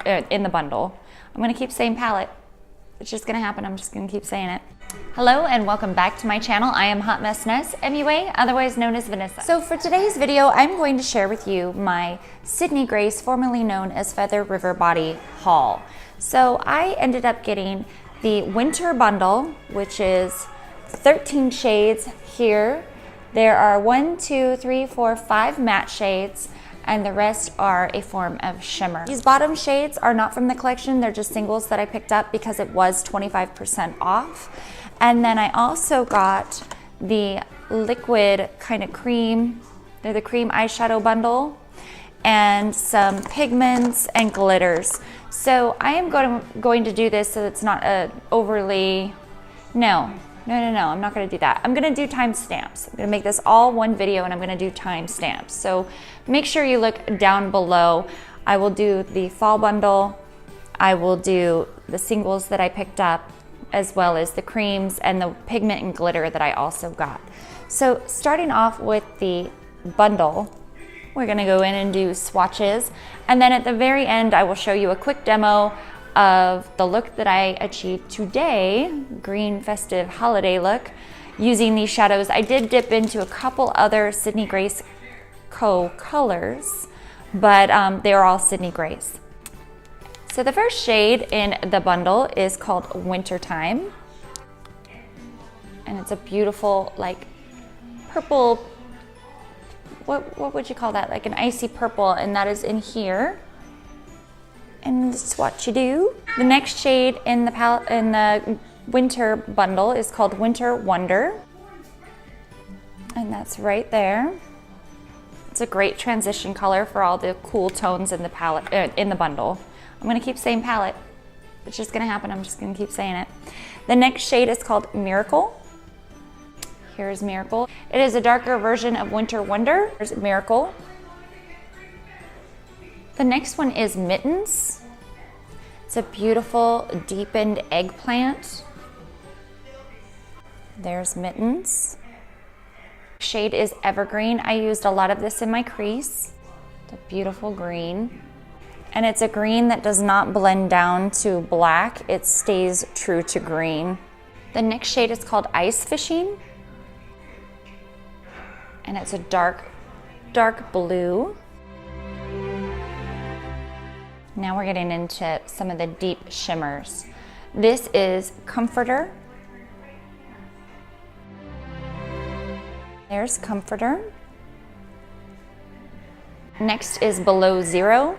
in the bundle. I'm gonna keep saying palette. It's just gonna happen. I'm just gonna keep saying it. Hello and welcome back to my channel. I am Hot Mess Ness, MUA, otherwise known as Vanessa. So for today's video, I'm going to share with you my Sydney Grace, formerly known as Feather River Body haul. So I ended up getting the winter bundle, which is 13 shades here. There are 1, 2, 3, 4, 5 matte shades, and the rest are a form of shimmer. These bottom shades are not from the collection, they're just singles that I picked up because it was 25% off. And then I also got the liquid kind of cream, they're the cream eyeshadow bundle, and some pigments and glitters. So I am going to do this so it's not overly, no, I'm not gonna do that. I'm gonna do timestamps. I'm gonna make this all one video and I'm gonna do timestamps. So make sure you look down below. I will do the fall bundle. I will do the singles that I picked up, as well as the creams and the pigment and glitter that I also got. So starting off with the bundle, we're gonna go in and do swatches. And then at the very end, I will show you a quick demo of the look that I achieved today, green festive holiday look, using these shadows. I did dip into a couple other Sydney Grace Co colors, but they are all Sydney Grace. So the first shade in the bundle is called Wintertime. And it's a beautiful, like, purple, what would you call that? Like an icy purple, and that is in here. And that's what you do. The next shade in the palette in the winter bundle is called Winter Wonder. And that's right there. It's a great transition color for all the cool tones in the palette in the bundle. I'm gonna keep saying palette. It's just gonna happen. I'm just gonna keep saying it. The next shade is called Miracle. Here's Miracle. It is a darker version of Winter Wonder. Here's Miracle. The next one is Mittens. It's a beautiful deepened eggplant. There's Mittens. Shade is Evergreen. I used a lot of this in my crease. It's a beautiful green. And it's a green that does not blend down to black. It stays true to green. The next shade is called Ice Fishing. And it's a dark blue. Now we're getting into some of the deep shimmers. This is Comforter. There's Comforter. Next is Below Zero.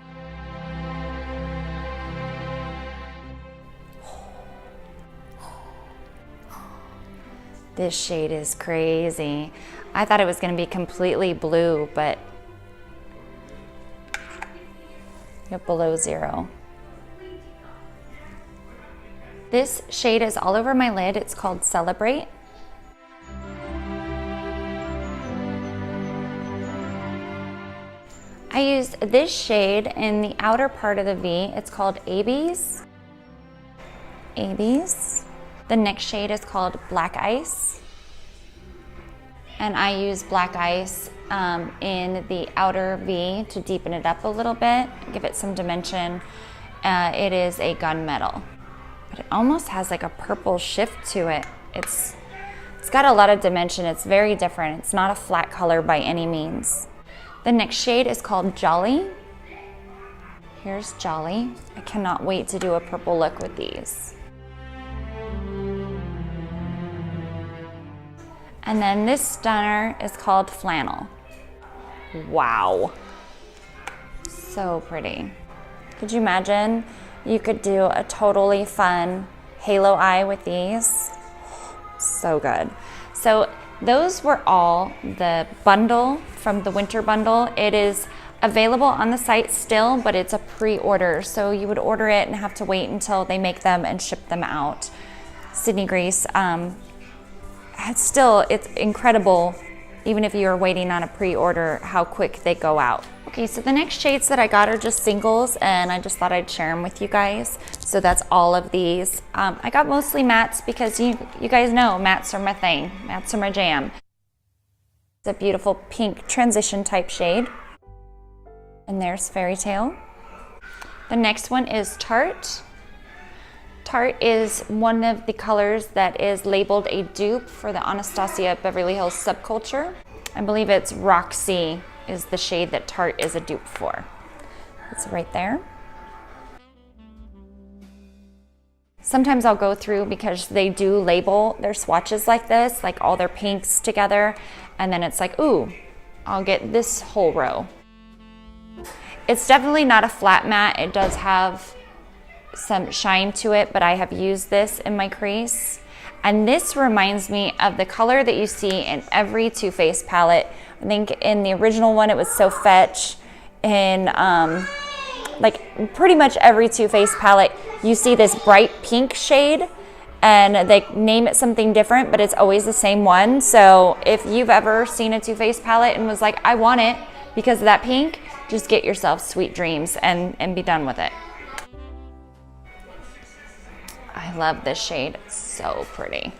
This shade is crazy. I thought it was gonna be completely blue, but Below Zero. This shade is all over my lid. It's called Celebrate. I used this shade in the outer part of the V. It's called Abies. The next shade is called Black Ice. And I use Black Ice in the outer V to deepen it up a little bit, give it some dimension. It is a gunmetal, but it almost has like a purple shift to it. It's got a lot of dimension. It's very different. It's not a flat color by any means. The next shade is called Jolly. Here's Jolly. I cannot wait to do a purple look with these. And then this stunner is called Flannel. Wow. So pretty. Could you imagine you could do a totally fun halo eye with these? So good. So those were all the bundle from the winter bundle. It is available on the site still, but it's a pre-order. So you would order it and have to wait until they make them and ship them out. Sydney Grace, it's incredible, even if you're waiting on a pre-order, how quick they go out. Okay, so the next shades that I got are just singles, and I just thought I'd share them with you guys. So that's all of these. I got mostly mattes because you guys know mattes are my thing. Mattes are my jam. It's a beautiful pink transition type shade. And there's Fairytale. The next one is Tart. Tart is one of the colors that is labeled a dupe for the Anastasia Beverly Hills subculture. I believe it's Roxy is the shade that Tart is a dupe for. It's right there. Sometimes I'll go through, because they do label their swatches like this, like all their pinks together, and then it's like, ooh, I'll get this whole row. It's definitely not a flat matte. It does have some shine to it, but I have used this in my crease. And this reminds me of the color that you see in every Too Faced palette. I think in the original one, it was So Fetch. In like pretty much every Too Faced palette, you see this bright pink shade, and they name it something different, but it's always the same one. So if you've ever seen a Too Faced palette and was like, I want it because of that pink, just get yourself Sweet Dreams and be done with it. I love this shade. It's so pretty.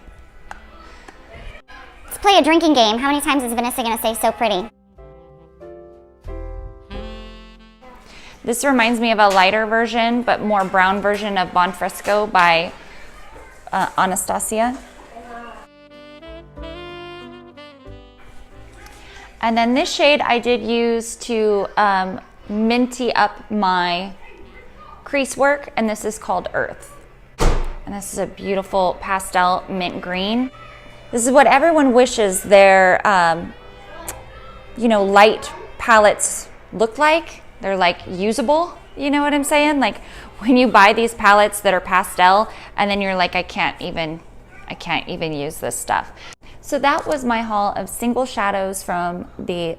Let's play a drinking game. How many times is Vanessa gonna say so pretty? This reminds me of a lighter version, but more brown version of Bon Fresco by Anastasia. And then this shade I did use to minty up my crease work, and this is called Earth. And this is a beautiful pastel mint green. This is what everyone wishes their, you know, light palettes look like. They're like usable, you know what I'm saying? Like when you buy these palettes that are pastel and then you're like, I can't even use this stuff. So that was my haul of single shadows from the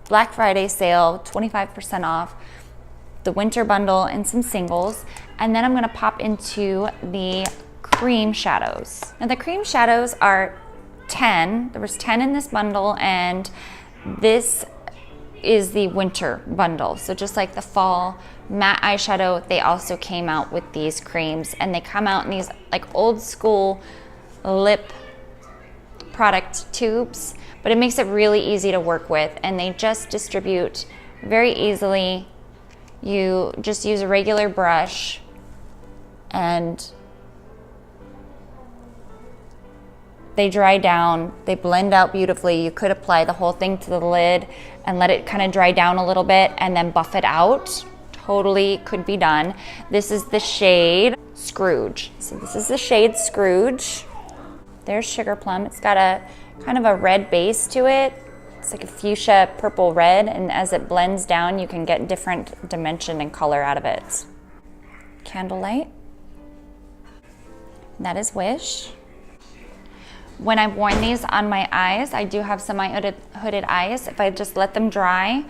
Black Friday sale, 25% off, the winter bundle, and some singles. And then I'm gonna pop into the cream shadows. Now the cream shadows are 10. There was 10 in this bundle, and this is the winter bundle. So just like the fall matte eyeshadow, they also came out with these creams, and they come out in these like old school lip product tubes, but it makes it really easy to work with, and they just distribute very easily. You just use a regular brush and they dry down, they blend out beautifully. You could apply the whole thing to the lid and let it kind of dry down a little bit and then buff it out. Totally could be done. This is the shade Scrooge. So this is the shade Scrooge. There's Sugar Plum. It's got a kind of a red base to it. It's like a fuchsia purple red, and as it blends down, you can get different dimension and color out of it. Candlelight. That is Wish. When I've worn these on my eyes, I do have semi-hooded eyes. If I just let them dry,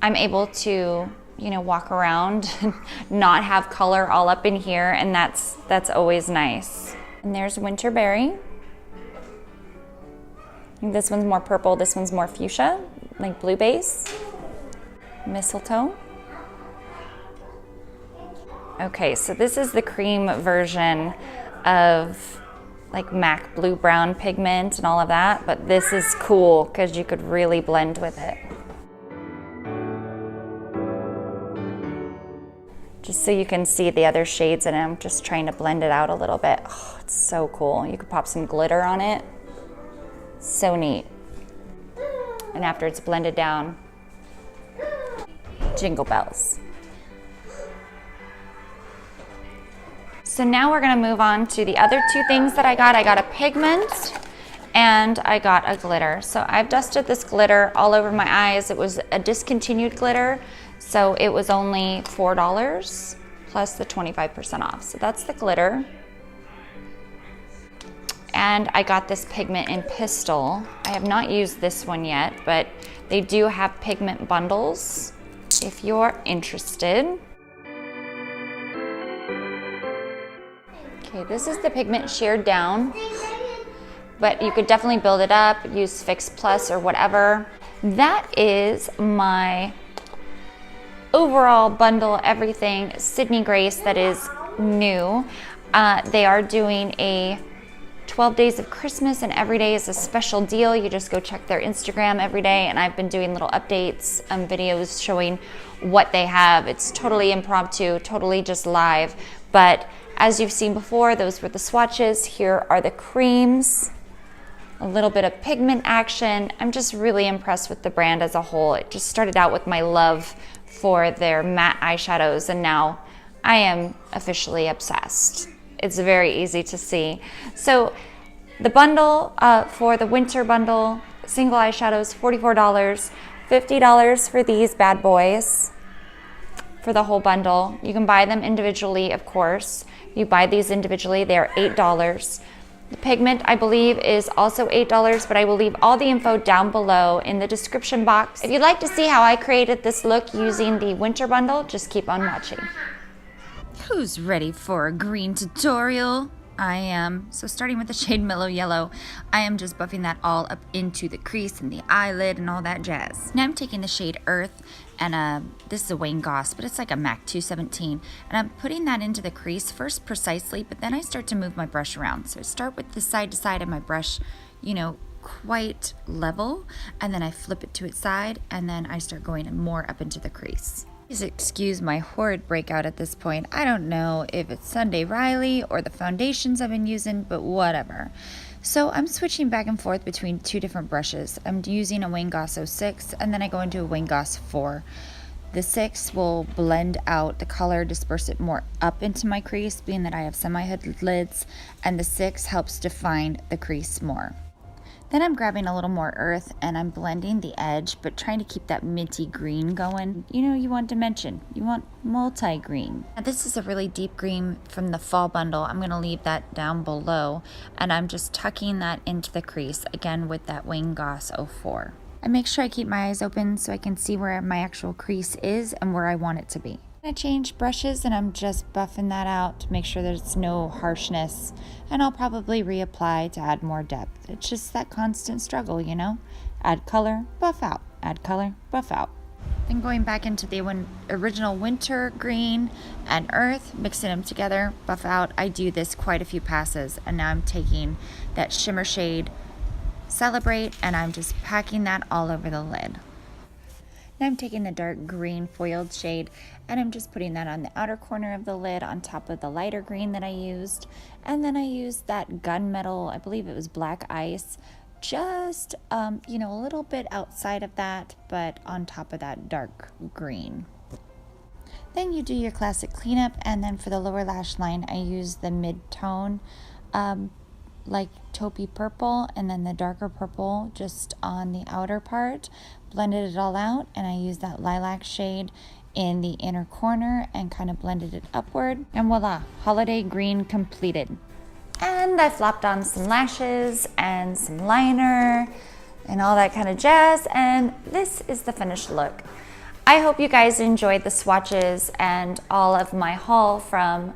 I'm able to, you know, walk around and not have color all up in here, and that's always nice. And there's Winterberry. This one's more purple, this one's more fuchsia, like blue base. Mistletoe. Okay, so this is the cream version of like MAC Blue Brown Pigment and all of that, but this is cool because you could really blend with it. Just so you can see the other shades in it, I'm just trying to blend it out a little bit. Oh, it's so cool. You could pop some glitter on it. So neat. And after it's blended down, jingle bells. So now we're gonna move on to the other two things that I got. I got a pigment and I got a glitter. So I've dusted this glitter all over my eyes. It was a discontinued glitter, so it was only $4 plus the 25% off. So that's the glitter. And I got this pigment in Pistol. I have not used this one yet, but they do have pigment bundles if you're interested. Okay, this is the pigment sheared down, but you could definitely build it up, use Fix Plus or whatever. That is my overall bundle, everything Sydney Grace that is new. They are doing a 12 days of Christmas, and every day is a special deal. You just go check their Instagram every day, and I've been doing little updates, videos showing what they have. It's totally impromptu, totally just live. But as you've seen before, those were the swatches. Here are the creams. A little bit of pigment action. I'm just really impressed with the brand as a whole. It just started out with my love for their matte eyeshadows, and now I am officially obsessed. It's very easy to see. So the bundle for the winter bundle, single eyeshadows, $44, $50 for these bad boys for the whole bundle. You can buy them individually, of course. You buy these individually, they are $8. The pigment, I believe, is also $8, but I will leave all the info down below in the description box. If you'd like to see how I created this look using the winter bundle, just keep on watching. Who's ready for a green tutorial? I am. So starting with the shade Mellow Yellow, I am just buffing that all up into the crease and the eyelid and all that jazz. Now I'm taking the shade Earth, and this is a Wayne Goss, but it's like a MAC 217, and I'm putting that into the crease first precisely, but then I start to move my brush around. So I start with the side to side of my brush, you know, quite level, and then I flip it to its side, and then I start going more up into the crease. Please excuse my horrid breakout at this point. I don't know if it's Sunday Riley or the foundations I've been using, but whatever. So I'm switching back and forth between two different brushes. I'm using a Wayne Goss 06, and then I go into a Wayne Goss 4. The 6 will blend out the color, disperse it more up into my crease, being that I have semi-hooded lids, and the 6 helps define the crease more. Then I'm grabbing a little more Earth, and I'm blending the edge, but trying to keep that minty green going. You know, you want dimension. You want multi-green. Now this is a really deep green from the fall bundle. I'm going to leave that down below, and I'm just tucking that into the crease, again with that Wayne Goss 04. I make sure I keep my eyes open so I can see where my actual crease is and where I want it to be. I change brushes, and I'm just buffing that out to make sure there's no harshness, and I'll probably reapply to add more depth. It's just that constant struggle, you know? Add color, buff out, add color, buff out. Then going back into the original winter green and Earth, mixing them together, buff out. I do this quite a few passes, and now I'm taking that shimmer shade Celebrate, and I'm just packing that all over the lid. Now I'm taking the dark green foiled shade, and I'm just putting that on the outer corner of the lid on top of the lighter green that I used. And then I used that gunmetal, I believe it was black ice, just, you know, a little bit outside of that, but on top of that dark green. Then you do your classic cleanup, and then for the lower lash line, I use the mid-tone, like taupey purple, and then the darker purple just on the outer part. Blended it all out, and I used that lilac shade in the inner corner and kind of blended it upward, and voila, holiday green completed. And I flopped on some lashes and some liner and all that kind of jazz, and this is the finished look. I hope you guys enjoyed the swatches and all of my haul from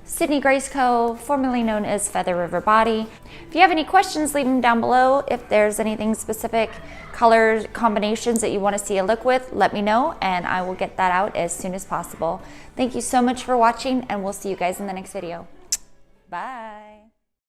Sydney Grace Co., formerly known as Feather River Body. If you have any questions, leave them down below. If there's anything specific, color combinations that you want to see a look with, let me know, and I will get that out as soon as possible. Thank you so much for watching, and we'll see you guys in the next video. Bye.